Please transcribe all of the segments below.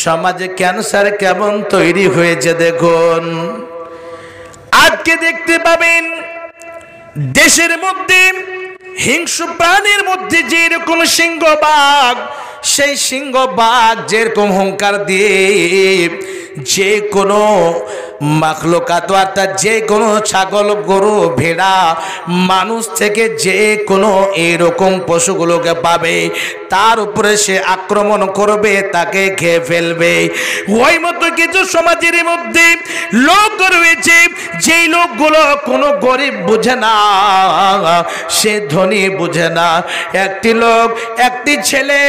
সমাজে ক্যান্সার কেমন তৈরি হয়েছে দেখুন। আজকে দেখতে পাবেন দেশের মধ্যে হিংস্র প্রাণীর মধ্যে যেরকম সিংহবাগ, সেই সিংহবাগ যেরকম হুঙ্কার দিয়ে যে কোনো মাখলুকাত অর্থাৎ যে কোনো ছাগল, গরু, ভেড়া, মানুষ থেকে যে কোনো এরকম পশুগুলোকে পাবে তার উপরে সে আক্রমণ করবে, তাকে খেয়ে ফেলবে। ওই মতো কিছু সমাজের মধ্যে লোক রয়েছে যেই লোকগুলো কোনো গরিব বুঝে না, সে ধনী বুঝে না। একটি লোক, একটি ছেলে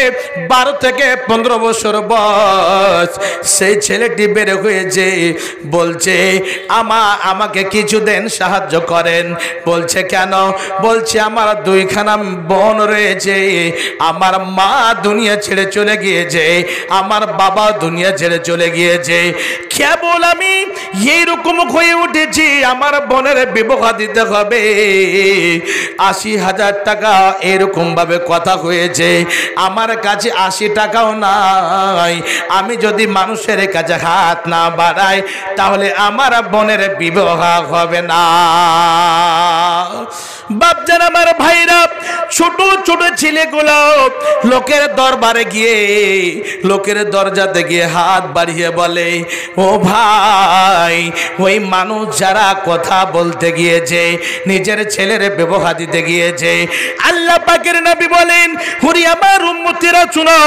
12 থেকে 15 বছর বয়স, সেই ছেলেটি বের হয়েছে, বলছে আমাকে কিছু দেন, সাহায্য করেন। বলছে কেন? বলছে আমার 2খানা বোন রয়েছে, আমার মা দুনিয়া ছেড়ে চলে গিয়েছে, আমার বাবা দুনিয়া ছেড়ে চলে গিয়েছে, কেবল আমি এইরকম হয়ে উঠেছি, আমার বোনের বিবাহ দিতে হবে, 80,000 টাকা এরকম ভাবে কথা হয়েছে, আমার কাছে 80 টাকাও নাই। আমি যদি মানুষের কাছে হাত না বাড়াই তাহলে আমার বোনের বিবাহ হবে না। বাপজান, আমার ভাইরা, ছোট ছোট ছেলেগুলো লোকের দরবারে গিয়ে, লোকের দরজাতে গিয়ে হাত বাড়িয়ে বলে, ও ভাই, ওই মানুষ যারা কথা বলতে গিয়েছে, নিজের ছেলের বিবাহ দিতে গিয়েছে, আল্লাহ পাকের নবী বলেন, হুরি আমার উম্মতিরা শুনো,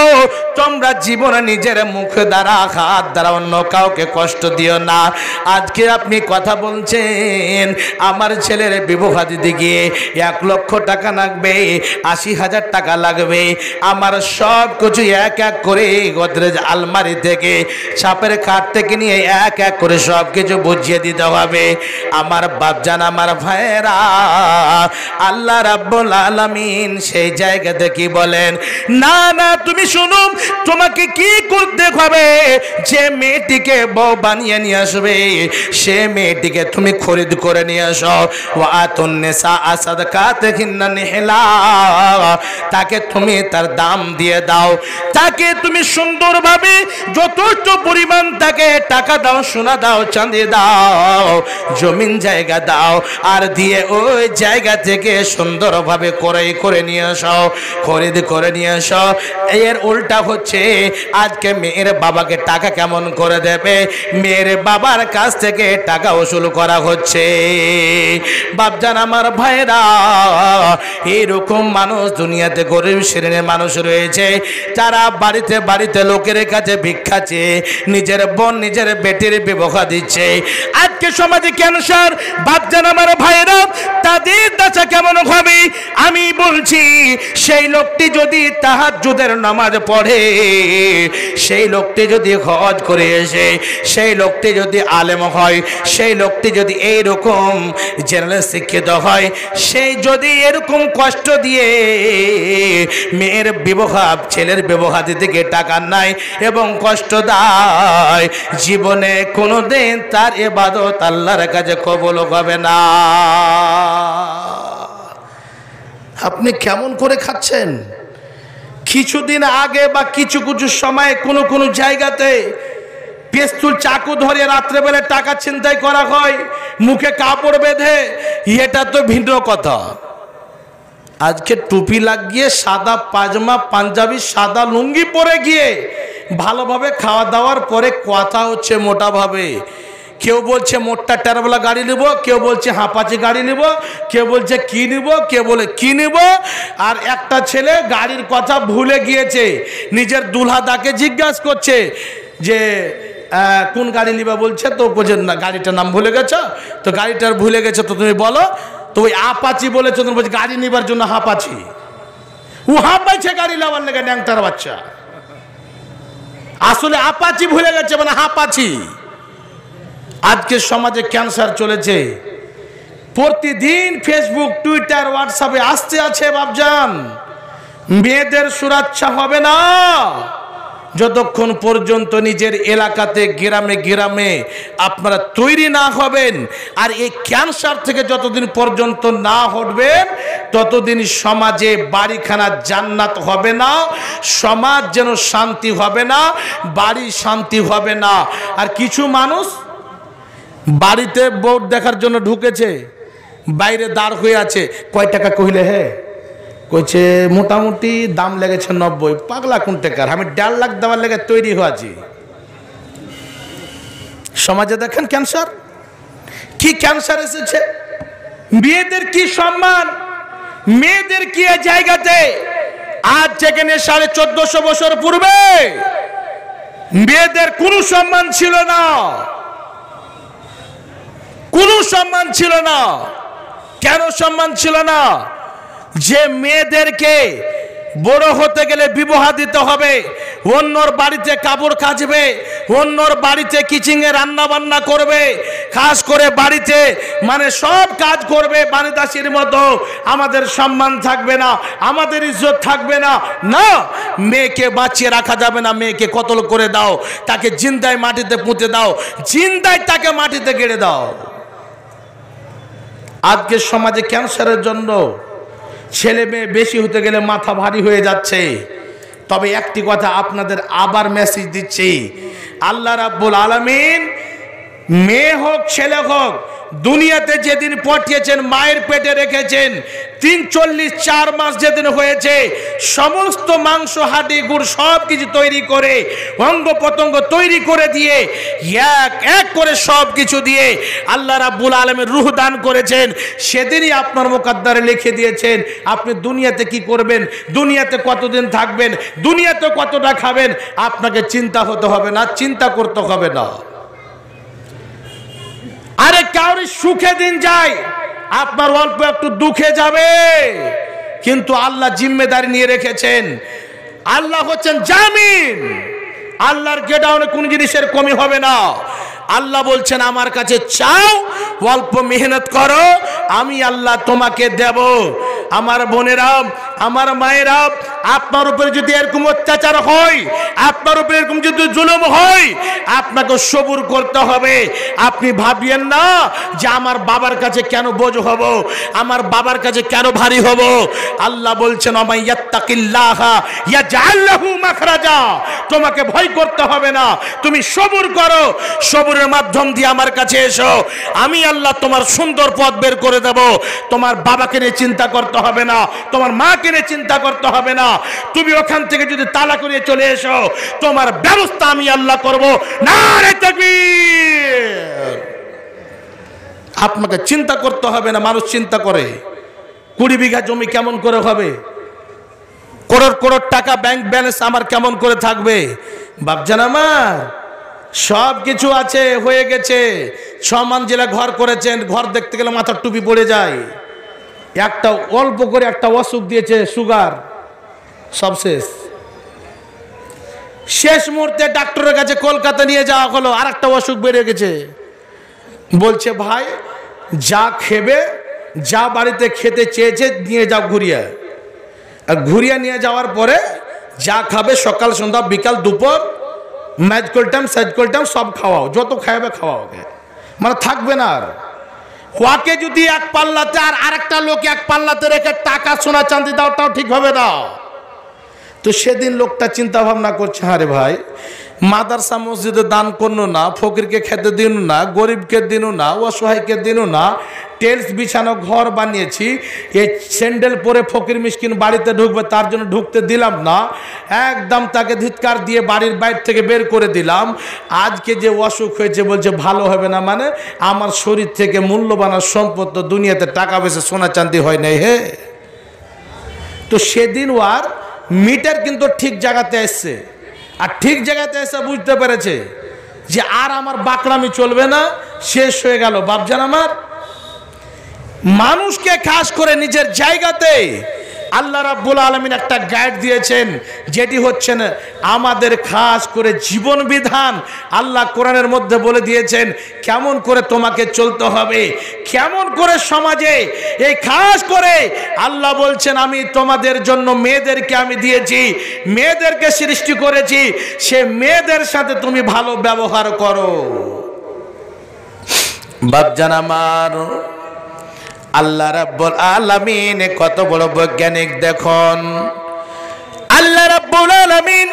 তোমরা জীবনে নিজের মুখ দ্বারা, হাত দ্বারা অন্য কাউকে কষ্ট দিও না। আজকে আপনি কথা বলছেন আমার ছেলের বিবাহ দিতে গিয়ে 1 লক্ষ টাকা লাগবে, 80,000 টাকা লাগবে, আমার সব কিছু এক এক করে গোদরেজ আলমারি থেকে, ছাপের খাট থেকে নিয়ে এক এক করে সব কিছু বুঝিয়ে দিতে হবে। আমার বাপজান, আমার ভাইয়েরা, আল্লাহ রাব্বুল আলামিন সেই জায়গাতে কি বলেন, না না, তুমি শুনো, তোমাকে কি করতে হবে, যে মেয়েটিকে বউ বানিয়ে নিয়ে আসবে, সে মেয়েটিকে তুমি খরিদ করে নিয়ে আসো। ওয়াতুন নিসা সাদাকাতিহিন্না নিহলা, তাকে তুমি তার দাম দিয়ে দাও, তাকে তুমি সুন্দরভাবে যথেষ্ট পরিমাণ তাকে টাকা দাও, সোনা দাও, চাঁদি দাও, জমিন জায়গা দাও, আর দিয়ে ওই জায়গা থেকে সুন্দরভাবে ক্রয় করে নিয়ে আসো, খরিদ করে নিয়ে আসো। এর উল্টা হচ্ছে আজকে মেয়ের বাবাকে টাকা কেমন করে দেবে, মেয়ের বাবার কাছ থেকে টাকা উসুল করা হচ্ছে। বাপজান, আমার ভাইরা, এরকম মানুষ দুনিয়াতে গরিব শ্রেণীর মানুষ রয়েছে, যারা বাড়িতে বাড়িতে লোকের কাছে ভিক্ষা চেয়ে নিজের বোন, নিজের বেটির বিবাহ দিচ্ছে। আজকে সমাজে ক্যান্সার, বাপজান, আমার ভাইরা, তাদের দশা কেমন হবে আমি বলছি। সেই লোকটি যদি তাহাজ্জুদের নামাজ পড়ে, সেই লোকটি যদি হজ করে এসে, সেই লোকটি যদি আলেম হয়, সেই লোকটি যদি এইরকম জেনারেল শিক্ষিত হয়, সেই যদি এরকম কষ্ট দিয়ে মেয়ের বিবাহ, ছেলের বিবাহ দিতে গিয়ে টাকা নাই এবং কষ্ট দেয়, জীবনে কোনোদিন তার ইবাদত আল্লাহর কাছে কবুল হবে না। আপনি কেমন করে খাচ্ছেন? কিছুদিন আগে বা কিছু কিছু সময় কোনো কোনো জায়গাতে পেস্তুল চাকু ধরে রাত্রেবেলা টাকা ছিনতাই করা হয়, মুখে কাপড় বেঁধে, এটা তো ভিন্ন কথা। আজকে টুপি লাগিয়ে, সাদা পাজামা, পাঞ্জাবি, সাদা লুঙ্গি পরে গিয়ে ভালোভাবে খাওয়া দাওয়ার পরে কথা হচ্ছে মোটাভাবে। কেউ বলছে মোটটা টেরাবেলা গাড়ি নেব, কেউ বলছে হাঁপাচি গাড়ি নেব, কেউ বলছে কি নিব, কেউ বলে কি নিব। আর একটা ছেলে গাড়ির কথা ভুলে গিয়েছে, নিজের দুলহাদাকে জিজ্ঞাসা করছে যে কোন গাড়ি নিবা, বলছে তো বোঝেন না, গাড়িটার নাম ভুলে গেছো, তো গাড়িটার ভুলে গেছো তো তুমি বলো। তো ওই আপাচি বলেছো, তুমি বলছে গাড়ি নিবার জন্য হাঁপাচি, ও হাঁপাইছে গাড়ি নেওয়ার লেগে, ন্যাংটার বাচ্চা। আসলে আপাচি ভুলে গেছে, মানে হাঁপাচি। আজকের সমাজে ক্যান্সার চলেছে, প্রতিদিন ফেসবুক, টুইটার, হোয়াটসঅ্যাপে আসতে আছে। বাপজান, মেয়েদের সুরক্ষা হবে না, যতক্ষণ পর্যন্ত নিজের এলাকাতে গ্রামে গ্রামে আপনারা তৈরি না হবেন, আর এই ক্যান্সার থেকে যতদিন পর্যন্ত না হটবেন, ততদিন সমাজে বাড়িখানা জান্নাত হবে না, সমাজ যেন শান্তি হবে না, বাড়ি শান্তি হবে না। আর কিছু মানুষ বাড়িতে বোর্ড দেখার জন্য ঢুকেছে, বাইরে দাঁড় হয়ে আছে, কয় টাকা কইলে হে, কইছে মোটামুটি দাম লেগেছে 90। পাগলা কোন টাকার, আমি 1.5 লাখ দেওয়ার লেগে তৈরি হয়েছি। সমাজে দেখেন ক্যান্সার, কি ক্যান্সার এসেছে। মেয়েদের কি সম্মান, মেয়েদের কি জায়গাতে, আজ যেখানে 1450 বছর পূর্বে মেয়েদের কোনো সম্মান ছিল না, কোনো সম্মান ছিল না। কেন সম্মান ছিল না? যে মেয়েদেরকে বড় হতে গেলে বিবাহ দিতে হবে, অন্যর বাড়িতে কাপড় কাচবে, অন্যর বাড়িতে কিচেনে রান্না বান্না করবে, খাস করে বাড়িতে মানে সব কাজ করবে বাণীদাসীর মতো। আমাদের সম্মান থাকবে না, আমাদের ইজ্জত থাকবে না। না, মেয়েকে বাঁচিয়ে রাখা যাবে না, মেয়েকে কতল করে দাও, তাকে জিন্দায় মাটিতে পুঁতে দাও, জিন্দায় তাকে মাটিতে গেড়ে দাও। আজকের সমাজে ক্যান্সারের জন্য ছেলে মেয়ে বেশি হতে গেলে মাথা ভারী হয়ে যাচ্ছে। তবে একটি কথা আপনাদের আবার মেসেজ দিচ্ছি, আল্লাহ রাব্বুল আলামিন মেয়ে হোক ছেলে হোক দুনিয়াতে যেদিন পাঠিয়েছেন, মায়ের পেটে রেখেছেন, 43-4 মাস যেদিন হয়েছে, সমস্ত মাংস হাড্ডি গুড় সব কিছু তৈরি করে, অঙ্গ প্রত্যঙ্গ তৈরি করে দিয়ে, এক এক করে সব কিছু দিয়ে আল্লাহ রাব্বুল আলামিন রূহ দান করেছেন। সেদিনই আপনার মুকদ্দরে লিখে দিয়েছেন আপনি দুনিয়াতে কি করবেন, দুনিয়াতে কতদিন থাকবেন, দুনিয়াতে কতটা খাবেন। আপনাকে চিন্তা হতে হবে না, চিন্তা করতে হবে না। আরে কাউরি সুখে দিন যায়, আপনার অল্প একটু দুঃখে যাবে, কিন্তু আল্লাহ জিম্মেদারি নিয়ে রেখেছেন। আল্লাহ হচ্ছেন জামিন, আল্লাহর গোডাউনে কোন জিনিসের কমি হবে না। আল্লাহ বলছেন আমার কাছে চাও, অল্প মেহনত করো, আমি আল্লাহ তোমাকে দেব। আমার বোনেরা, আমার মায়েরা, আপনার উপরে যদি এরকম অত্যাচার হয়, আপনার উপরে এরকম যদি জুলুম হয়, আপনাকে সবুর করতে হবে। আপনি ভাবিয়েন না যে আমার বাবার কাছে কেন বোঝ হব, আমার বাবার কাছে কেন ভারী হব। আল্লাহ বলছেন ওয়া ইয়াত্তাকিল্লাহা ইয়াজআল লাহু মাখরাজা, তোমাকে ভয় করতে হবে না, তুমি সবুর করো, সবুরের মাধ্যম দিয়ে আমার কাছে এসো, আমি আল্লাহ তোমার সুন্দর পথ বের করে দেব। তোমার বাবাকে নিয়ে চিন্তা করতে হবে না, তোমার মাকে নিয়ে চিন্তা করতে হবে না। তুমি ওখান থেকে যদি তালাক নিয়ে চলে এসো, তোমার ব্যবস্থা আমি আল্লাহ করব। নারে তাকবীর। আপনাকে চিন্তা করতে হবে না। মানুষ চিন্তা করে 20 বিঘা জমি কেমন করে হবে, করোড় করোড় টাকা ব্যাংক ব্যালেন্স আমার কেমন করে থাকবে। বাপজান আমার সব কিছু আছে, হয়ে গেছে। 6 মঞ্জিলা ঘর করেছেন, ঘর দেখতে গেলে মাথার টুপি পড়ে যায়। একটা অল্প করে একটা অসুখ দিয়েছে, সুগার, সব শেষ। শেষ মুহূর্তে ডাক্তারের কাছে কলকাতা নিয়ে যাওয়া হলো, আর একটা অসুখ বেড়ে গেছে। বলছে ভাই যা খেবে, যা বাড়িতে খেতে চেয়েছে নিয়ে যাও ঘুরিয়া। আর ঘুরিয়া নিয়ে যাওয়ার পরে যা খাবে সকাল সন্ধ্যা বিকাল দুপুর ম্যাচ করতাম সাইজ করতাম সব খাওয়াও, যত খাওয়াবে খাওয়াওকে, মানে থাকবে না। আর ওয়াকে যদি এক পাল্লাতে আর আরেকটা লোক এক পাল্লাতে রেখে টাকা সোনা চাঁদি দাও, তাও ঠিক হবে না। তো সেদিন লোকটা চিন্তা ভাবনা করছে, আরে ভাই মাদ্রাসা মসজিদে দান করলো না, ফকিরকে খেতে দিন না, গরিবকে দিন না, অসহায়কে দিন না, টেলস বিছানো ঘর বানিয়েছি, এই স্যান্ডেল পরে ফকির মিসকিন বাড়িতে ঢুকবে তার জন্য ঢুকতে দিলাম না, একদম তাকে ধিৎকার দিয়ে বাড়ির বাইরে থেকে বের করে দিলাম। আজকে যে অসুখ হয়েছে বলছে ভালো হবে না, মানে আমার শরীর থেকে মূল্যবান সম্পদ তো দুনিয়াতে টাকা পয়সা সোনা চাঁদি হয় নাই হে। তো সেদিন আর মিটার কিন্তু ঠিক জায়গাতে এসছে, আর ঠিক জায়গাতে এসে বুঝতে পেরেছে যে আর আমার বাকরামি চলবে না, শেষ হয়ে গেল। বাপজান আমার মানুষকে খাস করে নিজের জায়গাতে আল্লাহ রাব্বুল আলামিন একটা গাইড দিয়েছেন, যেটি হচ্ছেন আমাদের খাস করে জীবন বিধান। আল্লাহ কোরআনের মধ্যে বলে দিয়েছেন কেমন করে তোমাকে চলতে হবে, কেমন করে সমাজে। এই খাস করে আল্লাহ বলছেন আমি তোমাদের জন্য মেয়েদেরকে আমি দিয়েছি, মেয়েদেরকে সৃষ্টি করেছি, সে মেয়েদের সাথে তুমি ভালো ব্যবহার করো। বাপজান আমার, আল্লাহ রাব্বুল আলামিন কত বড় বৈজ্ঞানিক দেখুন। আল্লাহ রাব্বুল আলামিন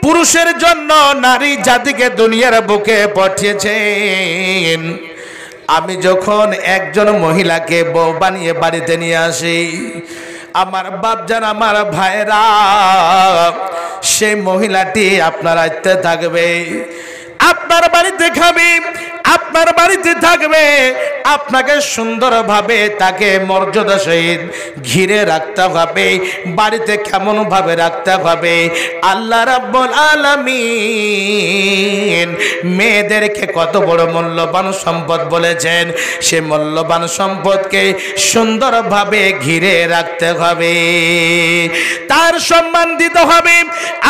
পুরুষের জন্য নারী জাতিকে দুনিয়ার বুকে পাঠিয়েছেন। আমি যখন একজন মহিলাকে বউ বানিয়ে বাড়িতে নিয়ে আসি, আমার বাপজান আমার ভাইরা, সেই মহিলাটি আপনার আইতে থাকবে, আপনার বাড়িতে খাবে, আপনার বাড়িতে থাকবে, আপনাকে সুন্দরভাবে তাকে মর্যাদা সহিত ঘিরে রাখতে হবে। বাড়িতে কেমন ভাবে রাখতে হবে, আল্লাহ রাব্বুল আলামিন মেয়েদেরকে কত বড় মূল্যবান সম্পদ বলেছেন। সে মূল্যবান সম্পদকে সুন্দরভাবে ঘিরে রাখতে হবে, তার সম্মান দিতে হবে।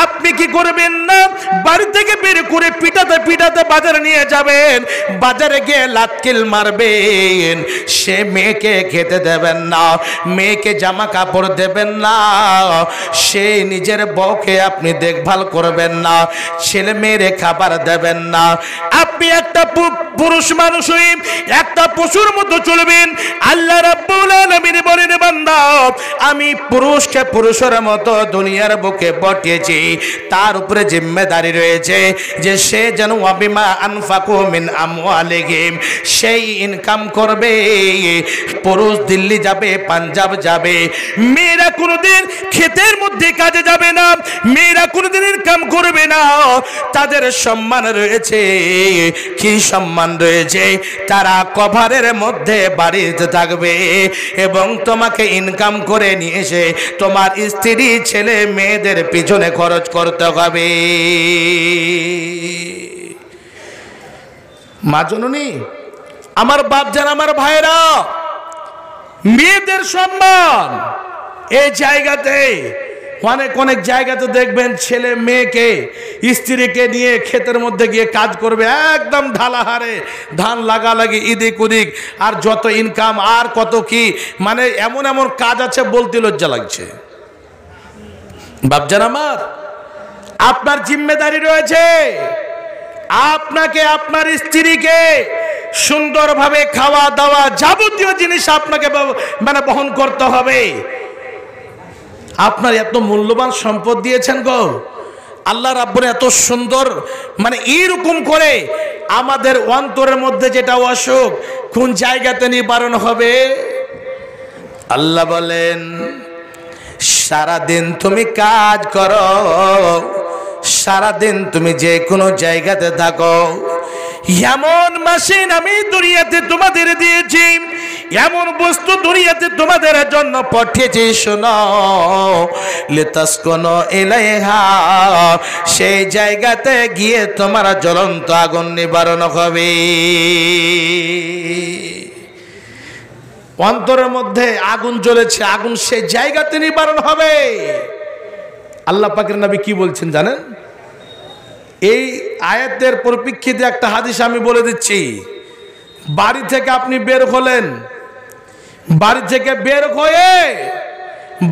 আপনি কি করবেন না, বাড়ি থেকে বের করে পিটাতে পিটাতে বাজারে নিয়ে যাবেন, বাজারে গিয়ে লাতকিল মারবেন, সে মেয়েকে খেতে দেবেন না, মেয়েকে জামা কাপড় দেবেন না, সে নিজের বউকে আপনি দেখভাল করবেন না, ছেলে মেয়েরে খাবার দেবেন না। আপনি একটা পুরুষ মানুষ হয়ে একটা পশুর মতো চলবেন। আল্লাহ রাব্বুল আলামিন বলেন বান্দা, আমি পুরুষকে পুরুষের মতো দুনিয়ার বুকে পাঠিয়েছি, তার উপরে জিম্মেদারি রয়েছে যে সে যেন ওয়াবিমা আনফাকু মিন আমওয়ালিহিম, সেই ইনকাম করবে। পুরুষ দিল্লি যাবে, পাঞ্জাব যাবে, মেয়েরা কোনোদিন ক্ষেতের মধ্যে কাজে যাবে না, মেয়েরা কোনোদিন ইনকাম করবে না। তাদের সম্মান রয়েছে, কি সম্মান রয়েছে, তারা কভারের মধ্যে বাড়িতে থাকবে এবং তোমাকে ইনকাম করে নিয়ে এসে তোমার স্ত্রী ছেলে মেয়েদের পিছনে খরচ করতে হবে। মা জননী আমার, বাপজান আমার ভাইরা, মেয়েদের সম্মান এই জায়গাতে অনেক অনেক জায়গাতে দেখবেন ছেলে মেয়েকে স্ত্রীকে নিয়ে ক্ষেতের মধ্যে গিয়ে কাজ করবে, একদম ঢালাহারে ধান লাগালাগি ইদিক উদিক, আর যত ইনকাম আর কত কি, মানে এমন এমন কাজ আছে বলতে লজ্জা লাগছে। বাপজান আমার, আপনার জিম্মেদারি রয়েছে, আপনাকে আপনার স্ত্রীকে সুন্দরভাবে খাওয়া দাওয়া যাবতীয় জিনিস আপনাকে মানে বহন করতে হবে। আপনার এত মূল্যবান সম্পদ দিয়েছেন গো আল্লাহ রাব্বুল, এত সুন্দর, মানে এইরকম করে আমাদের অন্তরের মধ্যে যেটা অসুখ কোন জায়গাতে নিবারণ হবে। আল্লাহ বলেন সারাদিন তুমি কাজ করো, সারাদিন তুমি যে কোনো জায়গাতে থাকো, এমন মেশিন আমি দুনিয়াতে তোমাদের দিয়েছি, এমন বস্তু দুনিয়াতে তোমাদের জন্য পাঠিয়েছি, শোনো লিতাসকুনু ইলাইহা, সেই জায়গাতে গিয়ে তোমার জ্বলন্ত আগুন নিবারণ হবে। অন্তরের মধ্যে আগুন জ্বলেছে, আগুন সেই জায়গাতে নিবারণ হবে। আল্লাহ পাকের নবী কি বলছেন জানেন? এই আয়াতের পরিপ্রেক্ষিতে একটা হাদিস আমি বলে দিচ্ছি। বাড়ি থেকে আপনি বের হলেন, বাড়ি থেকে বের হয়ে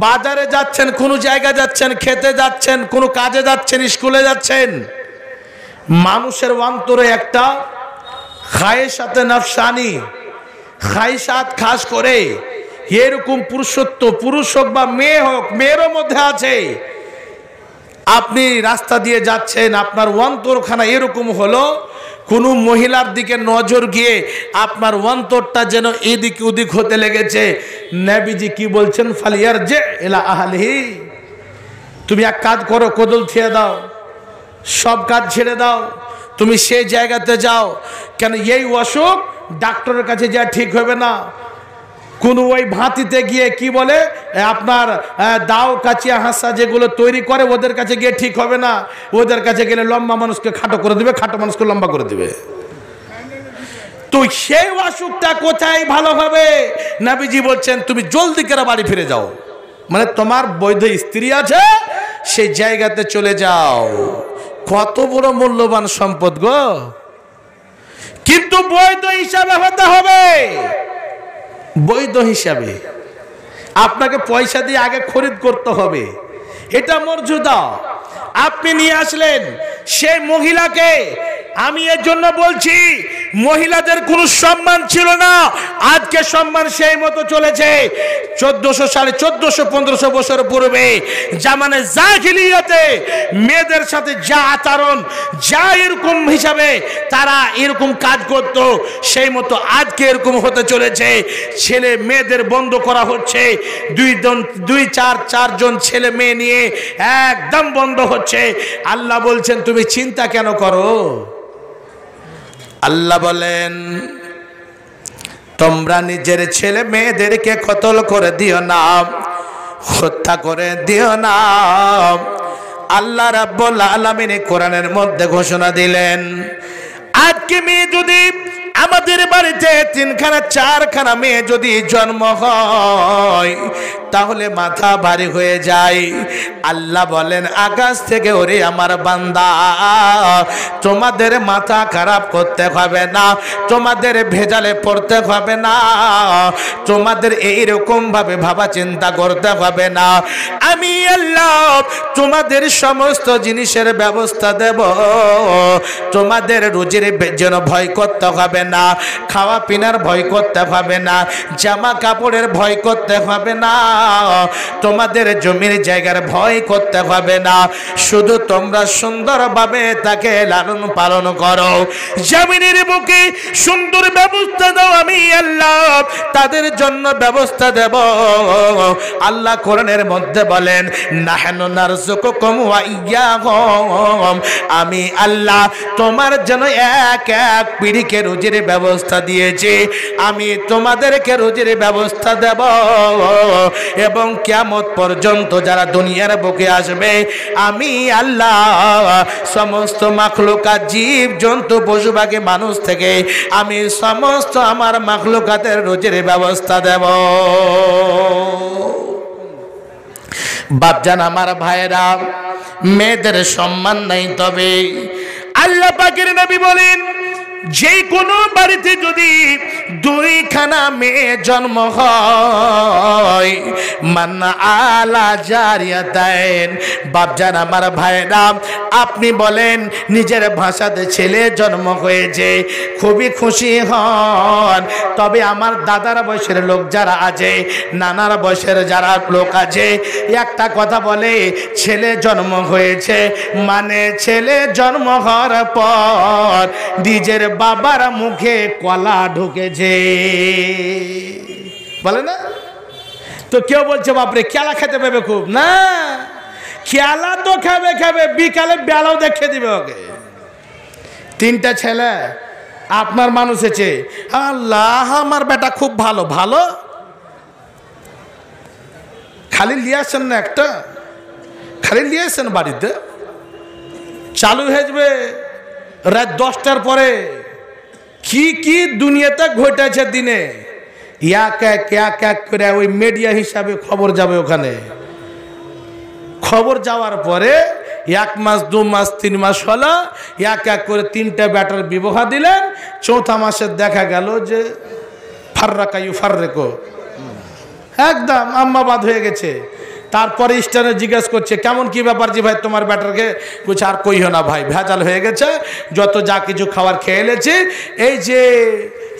বাজারে যাচ্ছেন, কোনো জায়গায় যাচ্ছেন, খেতে যাচ্ছেন, কোনো কাজে যাচ্ছেন, স্কুলে যাচ্ছেন, মানুষের অন্তরে একটা খায়েশাতে নফসানি, খায়েশাত খাস করে এরকম পুরুষত্ব, পুরুষ হোক বা মেয়ে হোক, মেয়েরও মধ্যে আছে। আপনি রাস্তা দিয়ে যাচ্ছেন, আপনার অন্তরখানা এরকম হলো, কোনো মহিলার দিকে নজর গিয়ে আপনার অন্তরটা যেন এদিক ওদিক হতে লেগেছে। নবীজি কি বলছেন? ফালিয়ারজি ইলা আহলিহি, তুমি এক কাজ করো, কোদল থিয়ে দাও, সব কাজ ছেড়ে দাও, তুমি সেই জায়গাতে যাও। কেন এই অসুখ ডাক্তারের কাছে যা ঠিক হবে না, কোন ওই ভাতিতে গিয়ে কি বলে আপনার দাও কাচিয়া হাসা যেগুলো তৈরি করে ওদের কাছে গিয়ে ঠিক হবে না। ওদের কাছে গেলে লম্বা মানুষকে খাটো করে দিবে, খাটো মানুষকে লম্বা করে দিবে। তো সেই অসুখটা কোথায় ভালো হবে? নবীজি বলছেন তুমি জলদি করে বাড়ি ফিরে যাও। মানে তোমার বৈধ স্ত্রী আছে, সেই জায়গাতে চলে যাও। কত বড় মূল্যবান সম্পদ গো। কিন্তু বৈধ হিসাবে হতে হবে, বৈধ হিসাবে। আপনাকে পয়সা দিয়ে আগে খরিদ করতে হবে, এটা মর্যাদা। আপনি নিয়ে আসলেন সেই মহিলাকে, আমি এর জন্য বলছি মহিলাদের কোনো সম্মান ছিল না, আজকে সম্মান সেই মতো চলেছে। 1400 সালে 1400-1500 বছর পূর্বে জামানে জাহিলিয়াতে মেয়েদের সাথে যা আচরণ, যা এরকম হিসাবে তারা এরকম কাজ করত, সেই মতো আজকে এরকম হতে চলেছে। ছেলে মেয়েদের বন্ধ করা হচ্ছে, 2-4 ছেলে মেয়ে নিয়ে একদম বন্ধ হচ্ছে। আল্লাহ বলছেন তুমি চিন্তা কেন করো? আল্লাহ বলেন তোমরা নিজের ছেলে মেয়েদেরকে কতল করে দিও না, হত্যা করে দিও না। আল্লাহ রাব্বুল আলামিন কোরআনের মধ্যে ঘোষণা দিলেন, আজকে মেয়ে যদি আমাদের বাড়িতে 3-4 মেয়ে যদি জন্ম হয় তাহলে মাথা ভারী হয়ে যায়। আল্লাহ বলেন আকাশ থেকে ওরে আমার বান্দা, তোমাদের মাথা খারাপ করতে হবে না, তোমাদের ভেজালে পড়তে হবে না, তোমাদের এইরকম ভাবে ভাবা চিন্তা করতে হবে না। আমি আল্লাহ তোমাদের সমস্ত জিনিসের ব্যবস্থা দেব, তোমাদের রুজির জন্য ভয় করতে হবে না, খাওয়া পিনার ভয় করতে হবে না, জামা কাপড়ের ভয় করতে হবে না, তোমাদের জমির জায়গার ভয় করতে হবে না। শুধু তোমরা সুন্দরভাবে তাকে লালন পালন করো, জমিনের বুকে সুন্দর ব্যবস্থা দাও, আমি আল্লাহ তাদের জন্য ব্যবস্থা দেব। আল্লাহ কোরআনের মধ্যে বলেন নাহনু নারযুকুকুম ওয়া ইয়্যাহুম, আমি আল্লাহ তোমার জন্য এক এক পিঁড়িকে রুজির ব্যবস্থা দিয়েছি, আমি তোমাদেরকে রুজির ব্যবস্থা দেব। এবং কিয়ামত পর্যন্ত যারা দুনিয়ার বুকে আসবে, আমি আল্লাহ সমস্ত মাখলুকাত, জীব জন্তু পশু পাখি মানুষ থেকে আমি সমস্ত আমার মাখলুকাতের রুজির ব্যবস্থা দেব। বাপজান আমার ভাইরা, মেয়েদের সম্মান নাই, তবে আল্লাহ পাকের নবী বলেন যে কোনো বাড়িতে যদি 2 মেয়ে জন্ম হয়, মান্না আলা জারিয়াতাইন, বাপজান আমার ভাইরা আপনি বলেন নিজের ভাষাতে ছেলে জন্ম হয়েছে, খুবই খুশি হন। তবে আমার দাদার বয়সের লোক যারা আছে, নানার বয়সের যারা লোক আছে, একটা কথা বলে ছেলে জন্ম হয়েছে মানে ছেলে জন্ম হওয়ার পর নিজের বাবার মুখে কলা ঢুকেছে, বলে না? তো কেউ বলছে বাপরে কেলা খেতে পাবে খুব, না খেলা তো খাবে খাবে, বিকালে বেলাও দেখে দিবে ওকে। 3টা ছেলে আপনার মানুষ হয়েছে, আল্লাহ আমার বেটা খুব ভালো, ভালো খালি নিয়ে আসেন না, একটা খালি নিয়ে আসেন বাড়িতে, চালু হয়ে যাবে রাত 10টার পরে। কি কি দুনিয়াতে ঘটেছে দিনে, এক এক করে ওই মিডিয়া হিসাবে খবর যাবে ওখানে। খবর যাওয়ার পরে 1 মাস 2 মাস 3 মাস হলো, এক এক করে 3টা ব্যাটার বিবাহ দিলেন। 4থা মাসে দেখা গেল যে ফাররাকা ইউফাররিকু, একদম আম্মাবাদ হয়ে গেছে। তারপরে স্টানে জিজ্ঞেস করছে কেমন কি ব্যাপার, জি ভাই তোমার ব্যাটারকে কুছ আর কইও না ভাই, ভেজাল হয়ে গেছে, যত যা কিছু খাবার খেয়ে এলেছে, এই যে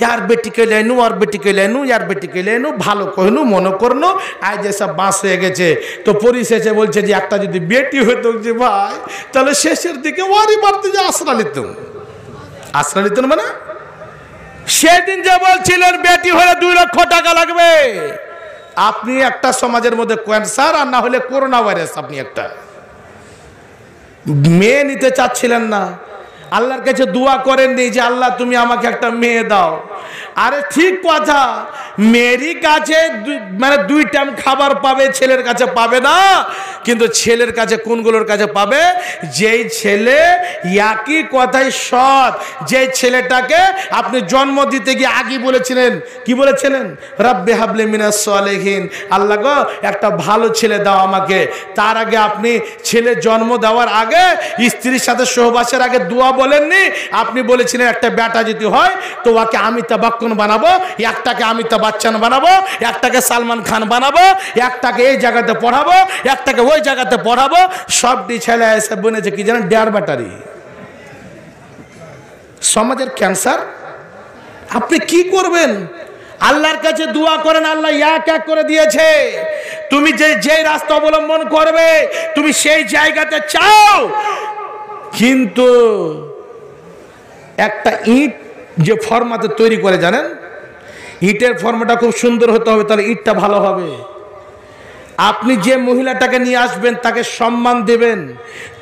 यार बेटी के लेनू और बेटी के लेनू यार बेटी के लेनू ভালো কইনু মনে করনু আজ যেসব বাস হয়ে গেছে। তো পুলিশ এসে বলছে যে একটা যদি বেটি হতো যে ভাই তাহলে শেষের দিকে ওয়ারি বাড়তে যে আশ্রা নিতেন মানে সেদিন যে বলছিলেন বেটি হলে 2 লক্ষ টাকা লাগবে, আপনি একটা সমাজের মধ্যে ক্যান্সার আর না হলে করোনা ভাইরাস, আপনি একটা মেয়ে নিতে চাচ্ছিলেন না, আল্লাহর কাছে দোয়া করেননি যে আল্লাহ তুমি আমাকে একটা মেয়ে দাও। আরে ঠিক কথা, মেয়েরই কাছে মানে 2 টাইম খাবার পাবে, ছেলের কাছে পাবে না। কিন্তু ছেলের কাছে কোনগুলোর কাছে পাবে? যেই ছেলে একই কথাই সৎ, যে ছেলেটাকে আপনি জন্ম দিতে গিয়ে আগে বলেছিলেন, কি বলেছিলেন? রাব্বি হাবলি মিনাস সালিহিন, আল্লাহ গো একটা ভালো ছেলে দাও আমাকে। তার আগে আপনি ছেলে জন্ম দেওয়ার আগে, স্ত্রীর সাথে সহবাসের আগে দোয়া বলেননি? আপনি বলেছিলেন একটা বেটা যদি হয় তো ওকে অমিতাভ বচ্চন বানাবো, একটাকে অমিতাভ বচ্চন বানাবো, একটাকে সালমান খান বানাবো, একটাকে এই জায়গাতে পড়াবো, একটাকে ওই জায়গাতে পড়াবো। সবটি ছেলে এসে বনেছে কি জানেন? ডেয়ার ব্যাটারি, সমাজের ক্যান্সার। আপনি কি করবেন? আল্লাহর কাছে দোয়া করেন, আল্লাহ এক এক করে দিয়েছে। তুমি যে রাস্তা অবলম্বন করবে তুমি সেই জায়গাতে চাও। কিন্তু একটা ইট যে ফর্মাতে তৈরি করে, জানেন, ইটের ফর্মাটা খুব সুন্দর হতে হবে, তাহলে ইটটা ভালো হবে। আপনি যে মহিলাটাকে নিয়ে আসবেন তাকে সম্মান দেবেন,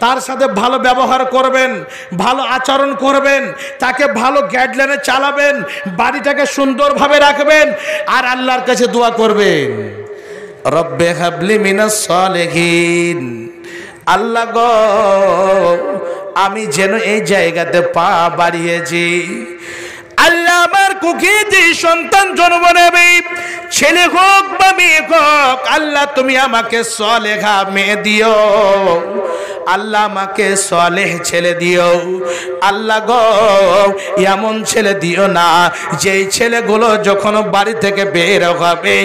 তার সাথে ভালো ব্যবহার করবেন, ভালো আচরণ করবেন, তাকে ভালো গাইডলাইনে চালাবেন, বাড়িটাকে সুন্দরভাবে রাখবেন, আর আল্লাহর কাছে দোয়া করবেন, রব্বে হাবলি মিনাস সালিহিন, আল্লাহ গো আমি যেন এই জায়গাতে পা বাড়িয়েছি, আল্লাহ আমার কুকে যে সন্তান জন্ম নেবে, ছেলে হোক বা মেয়ে হোক, আল্লাহ তুমি আমাকে সলেহা মেয়ে দিও, আল্লাহ আমাকে সলেহ ছেলে দিও। আল্লাহ গো এমন ছেলে দিও না যেই ছেলেগুলো যখন বাড়ি থেকে বের হবে,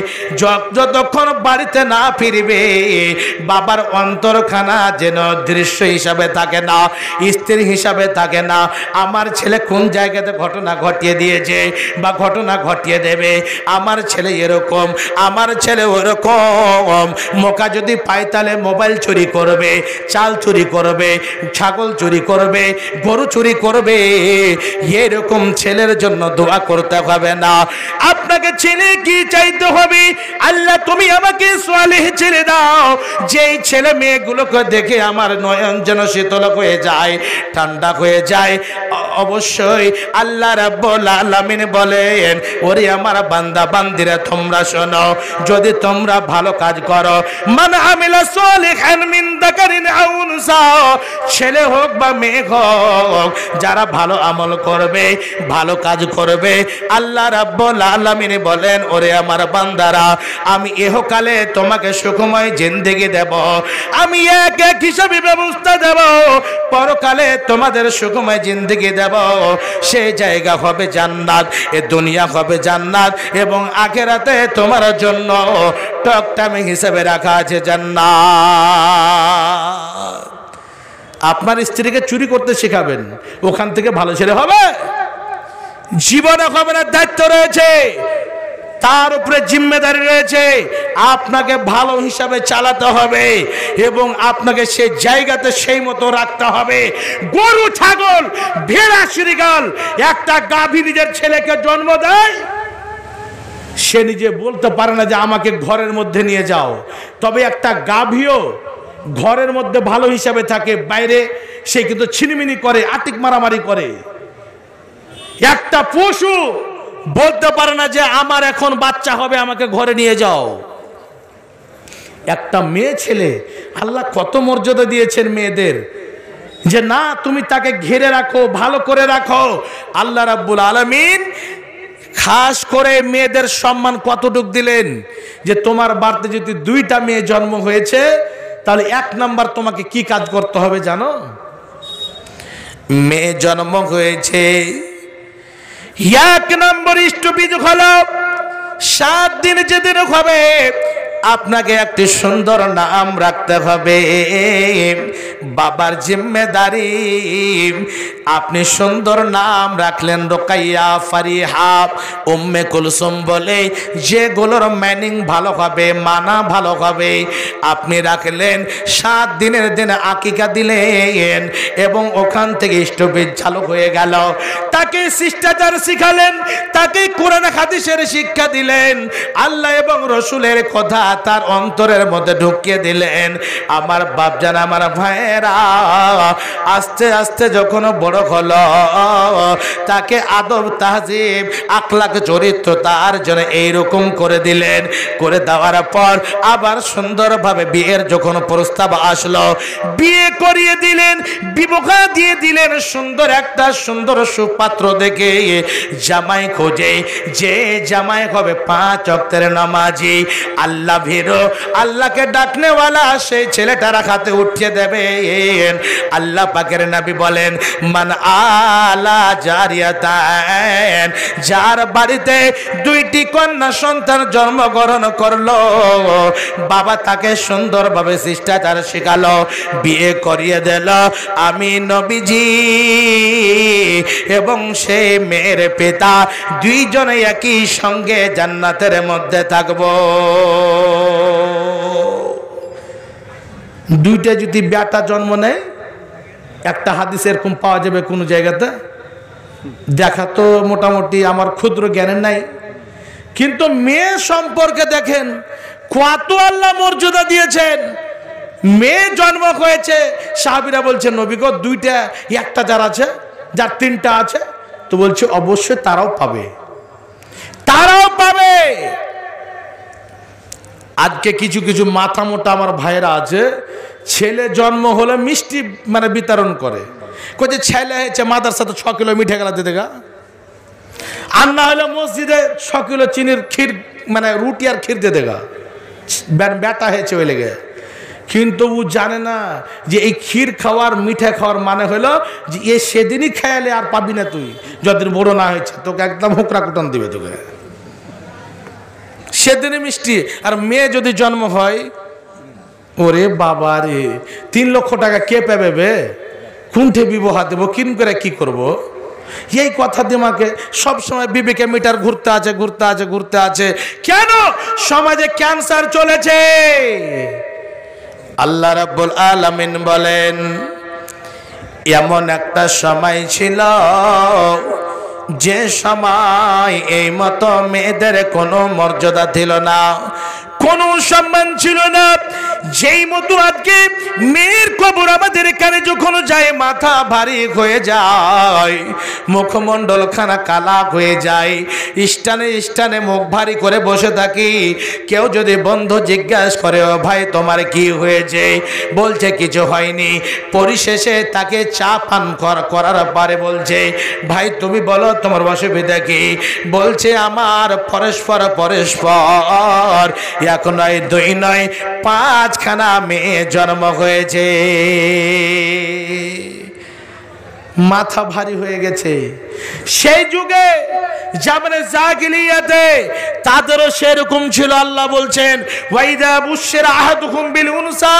যতক্ষণ বাড়িতে না ফিরবে বাবার অন্তরখানা যেন দৃশ্য হিসাবে থাকে না, স্ত্রী হিসাবে থাকে না। আমার ছেলে কোন জায়গাতে ঘটনা ঘটিয়ে দিয়েছে বা ঘটনা ঘটিয়ে দেবে, আমার ছেলে এরকম, আমার ছেলে ওরকম। মোকা যদি পায় তাহলে মোবাইল চুরি করবে, চাল চুরি করবে, ছাগল চুরি করবে, গরু চুরি করবে। এরকম ছেলের জন্য দোয়া করতে হবে না। আপনাকে ছেলে কি চাইতে হবে? আল্লাহ তুমি আমাকে সালেহ ছেলে দাও, যেই ছেলে মেয়েগুলোকে দেখে আমার নয়ন যেন শীতল হয়ে যায়, ঠান্ডা হয়ে যায়। অবশ্যই আল্লাহ রাব্বুল আলামিন বলেন, ওরে আমার বান্দা বান্দিরা তোমরা শোনো, যদি তোমরা ভালো কাজ করো, মান আমিলা সালিহান মিন যাকারিন আও উনসা, ছেলে হোক বা মেয়ে হোক, যারা ভালো আমল করবে, ভালো কাজ করবে, আল্লাহ রাব্বুল আলামিন বলেন, ওরে আমার বান্দারা আমি ইহকালে তোমাকে সুখময় জিন্দেগি দেব, আমি এক এক হিসাবে ব্যবস্থা দেব, পরকালে তোমাদের সুখময় জিন্দেগি দেব। সেই জায়গা হবে জান্নাত, এ দুনিয়া হবে জান্নাত, এবং আখিরাতে তোমার জন্য টকটামি হিসেবে রাখা আছে জান্নাত। আপনার স্ত্রীকে চুরি করতে শেখাবেন, ওখান থেকে ভালো ছেলে হবে? জীবনে হবে না। দায়িত্ব রয়েছে, তার উপরে জিম্মেদারি রয়েছে, আপনাকে ভালো হিসাবে চালাতে হবে এবং আপনাকে সেই জায়গাতে সেই মতো রাখতে হবে। গরু ছাগল ভেড়া শ্রীগাল একটা গাভী নিজের ছেলেকে জন্ম দেয়, সে নিজে বলতে পারে না যে আমাকে ঘরের মধ্যে নিয়ে যাও, তবে একটা গাভীও ঘরের মধ্যে ভালো হিসাবে থাকে, বাইরে সে কিন্তু ছিনিমিনি করে, আতিক মারামারি করে। একটা পশু বলতে পারে না যে আমার এখন বাচ্চা হবে, আমাকে ঘরে নিয়ে যাও। একটা মেয়ে ছেলে, আল্লাহ কত মর্যাদা দিয়েছেন মেয়েদের, যে না তুমি তাকে ঘিরে রাখো, ভালো করে রাখো। আল্লাহ রাব্বুল আলামিন খাস করে মেয়েদের সম্মান কতটুক দিলেন, যে তোমার বাড়িতে যদি 2টা মেয়ে জন্ম হয়েছে তাহলে 1 নাম্বার তোমাকে কি কাজ করতে হবে জানো? মেয়ে জন্ম হয়েছে, 1 নম্বর স্টপিজ হলো 7 দিন যেদিন হবে আপনাকে একটি সুন্দর নাম রাখতে হবে। বাবার জিম্মেদারি, আপনি সুন্দর নাম রাখলেন রোকাইয়া, ফারিহা, উম্মে কুলসুম বলে, যেগুলোর মিনিং ভালো হবে, মানা ভালো হবে, আপনি রাখলেন। 7 দিনের দিন আকিকা দিলেন এবং ওখান থেকে স্টপিজ চালু হয়ে গেল। তাকে শিষ্টাচার শিখালেন, তাকে কোরআন হাদিসের শিক্ষা দিলেন, আল্লাহ এবং রসুলের কথা তার অন্তরের মধ্যে ঢুকিয়ে দিলেন। আমার বাপজান, আমার ভাই, ভাইয়েরা, আস্তে আস্তে যখন বড় হলো, তাকে আদব তাহজিব আখলাক চরিত্র তার জন্য এইরকম করে দিলেন। করে দেওয়ার পর আবার সুন্দরভাবে বিয়ের যখন প্রস্তাব আসলো, বিয়ে করিয়ে দিলেন, বিবাহ দিয়ে দিলেন। সুন্দর একটা সুন্দর সুপাত্র দেখে জামাই খোঁজে, যে জামাই হবে 5 ওয়াক্তের নামাজি, আল্লাহ ভীরু, আল্লাহকে ডাকনেওয়ালা, সেই ছেলেটার হাতে উঠিয়ে দেবেন। আল্লাহ পাকের নবী বলেন, মান আলা জারিয়াতান, যার বাড়িতে 2টি কন্যা সন্তান জন্মগ্রহণ করলো, বাবা তাকে সুন্দরভাবে শিষ্টাচার শেখালো, বিয়ে করিয়ে দিল, আমি নবীজি এবং সেই মেয়ের পিতা দুইজনে একই সঙ্গে জান্নাতের মধ্যে থাকবো। দুইটা যদি বেটা জন্ম নেয়, একটা হাদিস এরকম পাওয়া যাবে কোন জায়গাতে, দেখা তো মোটামুটি আমার ক্ষুদ্র জ্ঞানের নাই, কিন্তু মেয়ে সম্পর্কে দেখেন কত আল্লাহ মর্যাদা দিয়েছেন। মেয়ে জন্ম হয়েছে, সাহাবীরা বলছেন নবী গো, 2টা, একটা যার আছে, যার 3টা আছে, তো বলছে অবশ্যই তারাও পাবে, তারাও পাবে। আজকে কিছু কিছু মাথা মোটা আমার ভাইরা আছে, ছেলে জন্ম হলে মিষ্টি মানে বিতরণ করে, যে ছেলে হয়েছে মাদ্রাসাতে 6 কিলো মিঠে গেলা দিয়ে দেখা, আর না হলে মসজিদে 6 কিলো চিনির ক্ষীর মানে রুটি আর ক্ষীর দিয়ে দেখা, বেটা হয়েছে ওই লেগে। কিন্তু ও জানে না যে এই ক্ষীর খাওয়ার মিঠা খাওয়ার মানে হলো যে এ সেদিনই খেয়ালে আর পাবি না তুই, যতদিন বড় না হয়েছে, তোকে একদম হুকরা কুটান দিবে তোকে সেদিনই মিষ্টি। আর মেয়ে যদি জন্ম হয়, ওরে বাবা রে, 3 লক্ষ টাকা কে পাবে বে, কোনঠে বিবাহ দেবো, কিন করে কি করব, এই কথা দিমাকে সবসময় বিবেকে মিটার ঘুরতে আছে, ঘুরতে আছে, ঘুরতে আছে। কেন? সমাজে ক্যান্সার চলেছে। আল্লাহ রাব্বুল আলামিন বলেন, এমন একটা সময় ছিল যে সময় এই মতো মেয়েদের কোনো মর্যাদা ছিল না, কোনো সম্মান ছিল না। যেই মতো আজকে মেয়ের খবর আমাদের কানে যখন যায়, মাথা ভারী হয়ে যায়, মুখমণ্ডল খানা কালা হয়ে যায়, স্টানে স্টানে মুখ ভারী করে বসে থাকি। কেউ যদি বন্ধু জিজ্ঞাসা করে, ও ভাই তোমার কি হয়েছে, বলছে কিছু হয়নি। পরিশেষে তাকে চা পান করার পরে বলছে, ভাই তুমি বলো তোমার অসুবিধা কি? বলছে আমার পরস্পর পরস্পর 1 নয় 2 নয় 5খানা মেয়ে জন্ম হয়েছে। মাথা ভারী হয়ে গেছে। সেই যুগে জামানে জাহিলিয়াতে তাদেরও সেরকম ছিল। আল্লাহ বলছেন, ওয়াইদা বুশিরা আহাদুকুম বিল উনসা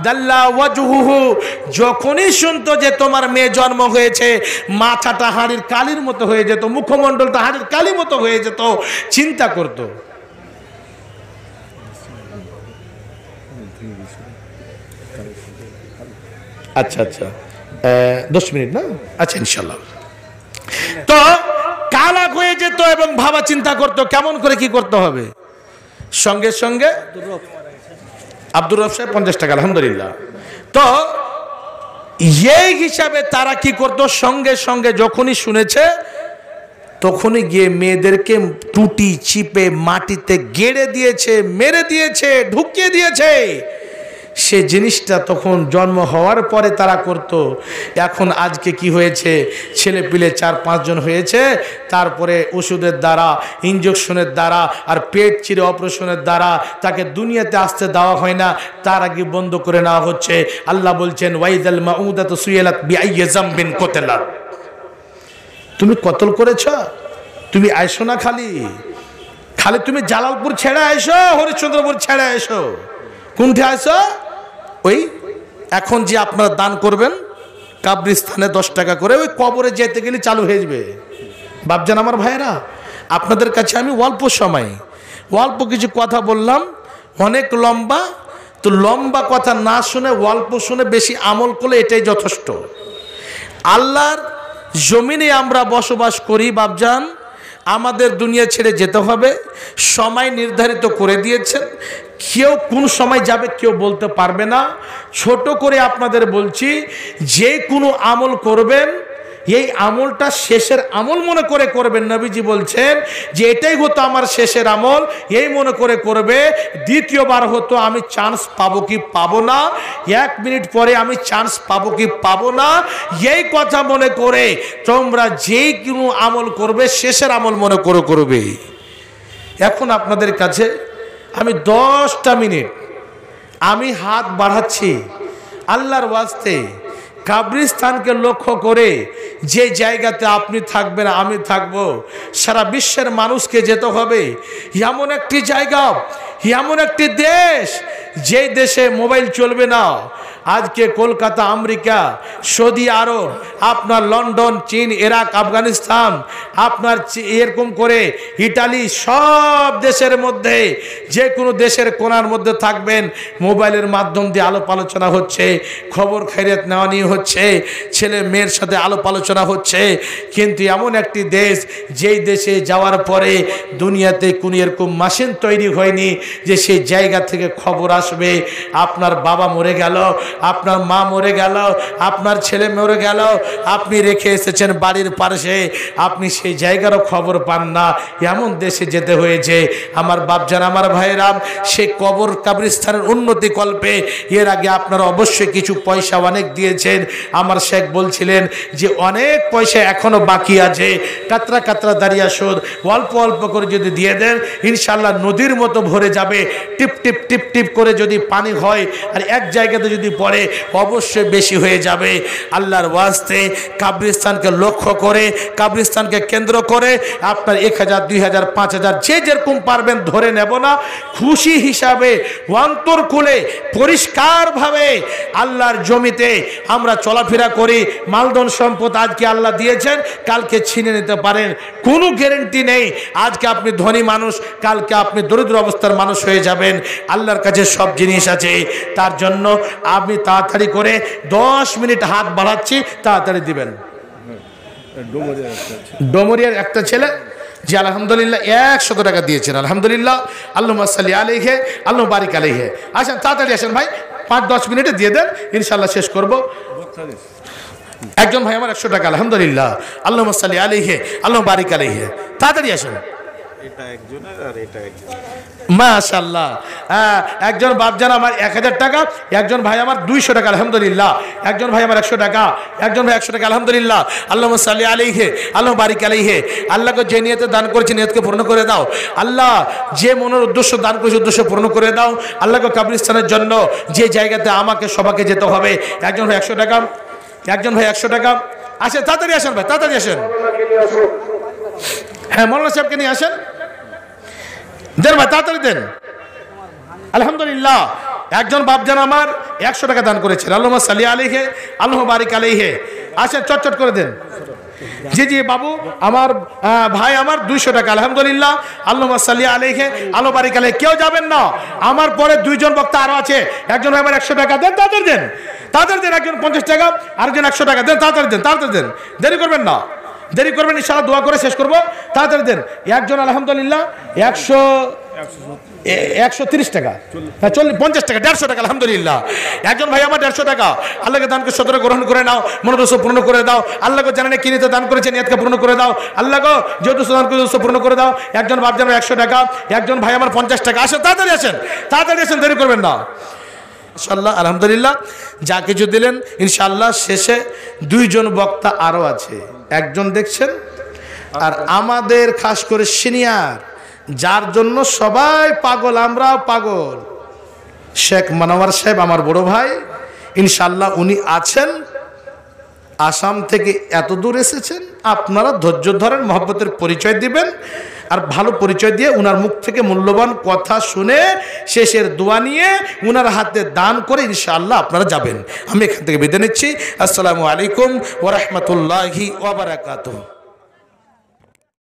দাল্লা ওয়াজহুহু, যখনই শুনতো যে তোমার মেয়ে জন্ম হয়েছে, মাথাটা হাড়ির কালির মতো হয়ে যেত, মুখমণ্ডলটা হাড়ির কালির মতো হয়ে যেত, চিন্তা করতো। আচ্ছা আচ্ছা 10 মিনিট না, আচ্ছা ইনশাল্লাহ। তো কালা হয়ে যেত এবং ভাবা চিন্তা করতো কেমন করে কি করতে হবে। সঙ্গে সঙ্গে আব্দুর রব সাহেব 50 টাকা, আলহামদুলিল্লাহ। তো এই হিসাবে তারা কি করতো, সঙ্গে সঙ্গে যখনই শুনেছে তখনই গিয়ে মেয়েদেরকে টুটি চিপে মাটিতে গেড়ে দিয়েছে, মেরে দিয়েছে, ঢুকিয়ে দিয়েছে। সে জিনিসটা তখন জন্ম হওয়ার পরে তারা করত। এখন আজকে কি হয়েছে, ছেলে পিলে 4-5 জন হয়েছে, তারপরে ওষুধের দ্বারা, ইঞ্জেকশনের দ্বারা আর পেট চিরে অপারেশনের দ্বারা তাকে দুনিয়াতে আসতে দেওয়া হয় না, তার আগে বন্ধ করে নেওয়া হচ্ছে। আল্লাহ বলছেন, ওয়াইদাল মাউদাতু সুইলাত বিআইয়ি যামবিন কুতিলাত। তুমি কতল করেছ, তুমি আইসো না, খালি তুমি জালালপুর ছেড়ে আইসো, হরিশ্চন্দ্রপুর ছেড়ে আইসো, কোনঠে আইসো? ওই এখন যে আপনারা দান করবেন কাবরিস্তানে 10 টাকা করে, ওই কবরে যেতে গেলে চালু হয়ে যাবে। বাপজান আমার ভাইরা, আপনাদের কাছে আমি অল্প সময় অল্প কিছু কথা বললাম, অনেক লম্বা। তো লম্বা কথা না শুনে অল্প শুনে বেশি আমল করলে এটাই যথেষ্ট। আল্লাহর জমিনে আমরা বসবাস করি বাপজান, আমাদের দুনিয়া ছেড়ে যেতে হবে, সময় নির্ধারিত করে দিয়েছেন। কেউ কোন সময় যাবে কেউ বলতে পারবে না। ছোট করে আপনাদের বলছি, যে কোনো আমল করবেন এই আমলটা শেষের আমল মনে করে করবেন। নবীজি বলছেন যে এটাই হতো আমার শেষের আমল, এই মনে করে করবে। দ্বিতীয়বার হতো আমি চান্স পাবো কি পাবো না, 1 মিনিট পরে আমি চান্স পাবো কি পাবো না, এই কথা মনে করে তোমরা যেই কোনো আমল করবে শেষের আমল মনে করে করবে। এখন আপনাদের কাছে আমি 10টা মিনিট আমি হাত বাড়াচ্ছি আল্লাহর ওয়াস্তে, কবরস্থানকে লক্ষ্য করে যে জায়গাতে আপনি থাকবেন আমি থাকব, সারা বিশ্বের মানুষকে যেতে হবে এমন একটি জায়গা, এমন একটি দেশ যে দেশে মোবাইল চলবে না। আজকে কলকাতা, আমেরিকা, সৌদি আরব, আপনার লন্ডন, চীন, ইরাক, আফগানিস্তান, আপনার এরকম করে ইটালি, সব দেশের মধ্যে যে কোনো দেশের কোণার মধ্যে থাকবেন, মোবাইলের মাধ্যম দিয়ে আলাপ আলোচনা হচ্ছে, খবর খৈরিয়ত নেওয়া নিয়ে হচ্ছে, ছেলে মেয়ের সাথে আলাপ আলোচনা হচ্ছে। কিন্তু এমন একটি দেশ যেই দেশে যাওয়ার পরে দুনিয়াতে কোনো এরকম মেশিন তৈরি হয়নি যে সেই জায়গা থেকে খবর আসবে আপনার বাবা মরে গেল, আপনার মা মরে গেল, আপনার ছেলে মরে গেল, আপনি রেখে এসেছেন বাড়ির পাশে, আপনি সেই জায়গারও খবর পান না। এমন দেশে যেতে হয়েছে। আমার বাপজান, আমার ভাইরাম, সেই কবরস্থানের উন্নতি কল্পে এর আগে আপনারা অবশ্যই কিছু পয়সা অনেক দিয়েছেন। আমার শেখ বলছিলেন যে অনেক পয়সা এখনো বাকি আছে, কাতরা কাতরা দাঁড়িয়ে শোধ, অল্প অল্প করে যদি দিয়ে দেন ইনশাল্লাহ নদীর মতো ভরে যাবে। টিপ টিপ টিপ টিপ করে যদি পানি হয় আর এক জায়গাতে যদি পড়ে অবশ্যই বেশি হয়ে যাবে। আল্লাহর ওয়াস্তে কবরস্থানকে লক্ষ্য করে, কবরস্থানকে কেন্দ্র করে আপনার 1000, 2000, 5000 যে যেরকম পারবেন ধরে নেব না, খুশি হিসাবে অন্তর খুলে পরিষ্কারভাবে আল্লাহর জমিতে আমরা চলাফেরা করি। মালধন সম্পদ আজকে আল্লাহ দিয়েছেন, কালকে ছিনে নিতে পারেন, কোনো গ্যারেন্টি নেই। আজকে আপনি ধনী মানুষ, কালকে আপনি দরিদ্র অবস্থার মানুষ হয়ে যাবেন। আল্লাহর কাছে সব জিনিস আছে। তার জন্য আপনি তাড়াতাড়ি করে 10 মিনিট হাত বাড়াচ্ছি, তাড়াতাড়ি দিবেন। ডোমরিয়ার একটা ছেলে যে আলহামদুলিল্লাহ 100 টাকা দিয়েছেন, আলহামদুলিল্লাহ, আল্লাহুম্মা সাল্লি আলাইহি, আল্লাহুম্মা বারিক আলাইহি। আসেন তাড়াতাড়ি আসেন ভাই, 5-10 মিনিটে দিয়ে দেন, ইনশাল্লাহ শেষ করব। একজন ভাই আমার 100 টাকা, আলহামদুলিল্লাহ, আল্লাহুম্মা সাল্লি আলাইহি, আল্লাহুম্মা বারিক আলাইহি। তাড়াতাড়ি আসেন। মাশাআল্লাহ। একজন বাপজান আমার 1000 টাকা, একজন ভাই আমার 200 টাকা, আলহামদুলিল্লাহ, একজন ভাই আমার 100 টাকা, একজন ভাই 100 টাকা, আলহামদুলিল্লাহ, আল্লাহুম্মা সাল্লি আলাইহি, আল্লাহুম্মা বারিক আলাইহি। আল্লাহকে যে নিয়তে দান করেছে নিয়তকে পূর্ণ করে দাও। আল্লাহ যে মনের উদ্দেশ্য দান করেছে উদ্দেশ্য পূর্ণ করে দাও। আল্লাহকে কবরস্থানের জন্য যে জায়গাতে আমাকে সবাইকে যেতে হবে, একজন ভাই 100 টাকা, একজন ভাই 100 টাকা। আসেন তাড়াতাড়ি আসেন ভাই, তাড়াতাড়ি আসেন। হ্যাঁ, মৌলানা সাহেবকে নিয়ে আসেন, দেন ভাই, তাড়াতাড়ি দেন। আলহামদুলিল্লাহ, একজন বাপজান আমার 100 টাকা দান করেছেন, আল্লাহুম্মা সাল্লি আলাইহি, আল্লাহুম্মা বারিক আলাইহি। আসেন চটচট করে দেন। জি জি বাবু, আমার ভাই আমার 200 টাকা, আলহামদুলিল্লাহ, আল্লাহুম্মা সাল্লি আলাইহি, আল্লাহুম্মা বারিক আলাইহি। কেউ যাবেন না, আমার পরে 2 জন বক্তা আরো আছে। একজন ভাই আমার 100 টাকা দেন, তাড়াতাড়ি দেন, তাড়াতাড়ি দেন। একজন 50 টাকা, আরেকজন 100 টাকা দেন, তাড়াতাড়ি দেন, তাড়াতাড়ি দেন, দেরি করবেন না, দেরি করবেন, ইনশাআল্লাহ দোয়া করে শেষ করব। তাড়াতাড়ি দেন। একজন আলহামদুলিল্লাহ 130 টাকা, 50 টাকা, 150 টাকা, আলহামদুলিল্লাহ। একজন ভাই আমার 150 টাকা, আল্লাহকে দানকে সদরে গ্রহণ করে নাও, মনোদোষ পূর্ণ করে দাও। আল্লাহকে জানেন কি নিতে দান করেছে নিয়তকে পূর্ণ করে দাও। আল্লাহকে যেহেতু দান করেছে পূর্ণ করে দাও। একজন বাপ জানো 100 টাকা, একজন ভাই আমার 50 টাকা। আসেন তাড়াতাড়ি আসেন, তাড়াতাড়ি আসেন, দেরি করবেন না। ইনশাআল্লাহ আলহামদুলিল্লাহ যা কিছু দিলেন, ইনশাআল্লাহ শেষে 2 জন বক্তা আরো আছে, একজন দেখছেন। আর আমাদের খাস করে সিনিয়র, যার জন্য সবাই পাগল, আমরা পাগল, শেখ মনোয়ার সাহেব আমার বড় ভাই, ইনশাআল্লাহ উনি আছেন। আসাম থেকে এত দূর এসেছেন, আপনারা ধৈর্য ধরেন, মহব্বতের পরিচয় দিবেন। আর ভালো পরিচয় দিয়ে উনার মুখ থেকে মূল্যবান কথা শুনে শেষের দোয়া নিয়ে উনার হাতে দান করে ইনশাআল্লাহ আপনারা যাবেন। আমি এখান থেকে বিদায় নিচ্ছি। আসসালামু আলাইকুম ওয়া রাহমাতুল্লাহি ওয়া বারাকাতুহু।